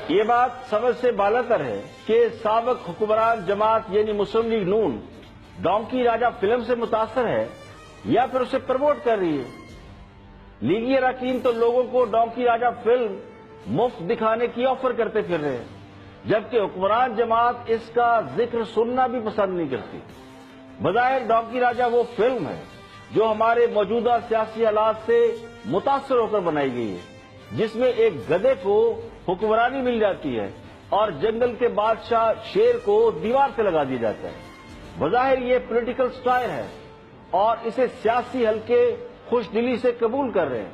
یہ بات سمجھ سے بالاتر ہے کہ سابق حکمران جماعت یعنی مسلم لیگ نون ڈونکی راجہ فلم سے متاثر ہے یا پھر اسے پروموٹ کر رہی ہے۔ لیگی اراکین تو لوگوں کو ڈونکی راجہ فلم مفت دکھانے کی آفر کرتے پھر رہے ہیں، جبکہ حکمران جماعت اس کا ذکر سننا بھی پسند نہیں کرتی۔ بظاہر ڈونکی راجہ وہ فلم ہے جو ہمارے موجودہ سیاسی حالات سے متاثر ہو کر بنائی گئی ہے، جس میں ایک گدھے کو حکمرانی مل جاتی ہے اور جنگل کے بادشاہ شیر کو دیوار سے لگا دیا جاتا ہے۔ بظاہر یہ پولیٹیکل سٹائل ہے اور اسے سیاسی حلقے خوش دلی سے قبول کر رہے ہیں،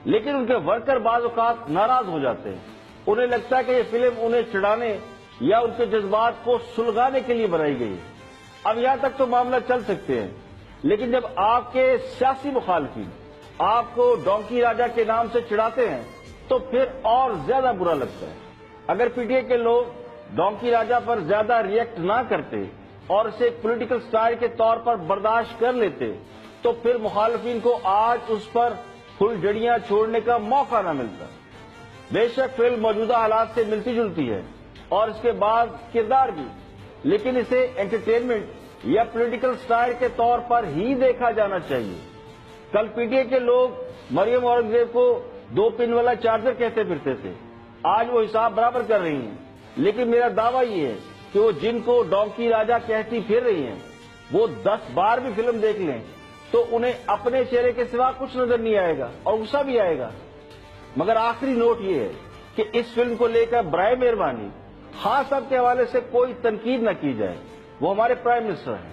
لیکن ان کے ورکر بعض اوقات ناراض ہو جاتے ہیں۔ انہیں لگتا ہے کہ یہ فلم انہیں چڑھانے یا ان کے جذبات کو سلگانے کے لیے بنائی گئی ہے۔ اب یہاں تک تو معاملہ چل سکتے ہیں، لیکن جب آپ کے سیاسی مخالفین آپ کو ڈونکی راجہ کے نام سے چڑھاتے ہیں تو پھر اور زیادہ برا لگتا ہے۔ اگر پی ٹی آئی کے لوگ ڈونکی راجہ پر زیادہ ریئیکٹ نہ کرتے اور اسے ایک پولیٹیکل سٹائل کے طور پر برداشت کر لیتے تو پھر مخالفین کو آج اس پر پھل جڑیاں چھوڑنے کا موقع نہ ملتا۔ بے شک فلم موجودہ حالات سے ملتی جلتی ہے اور اس کے بعد کردار بھی، لیکن اسے انٹرٹینمنٹ یا پولیٹیکل سٹائل کے طور پر ہی دیکھا جانا چاہیے۔ کل پی ٹی آئی کے لوگ مریم اورنگزیب کو 2 پن والا چارجر کہتے پھرتے تھے، آج وہ حساب برابر کر رہی ہیں، لیکن میرا دعویٰ یہ ہے کہ وہ جن کو ڈونکی راجہ کہتی پھر رہی ہیں وہ 10 بار بھی فلم دیکھ لیں تو انہیں اپنے چہرے کے سوا کچھ نظر نہیں آئے گا اور غصہ بھی آئے گا۔ مگر آخری نوٹ یہ ہے کہ اس فلم کو لے کر برائے مہربانی خاص صاحب کے حوالے سے کوئی تنقید نہ کی جائے، وہ ہمارے پرائم منسٹر ہیں۔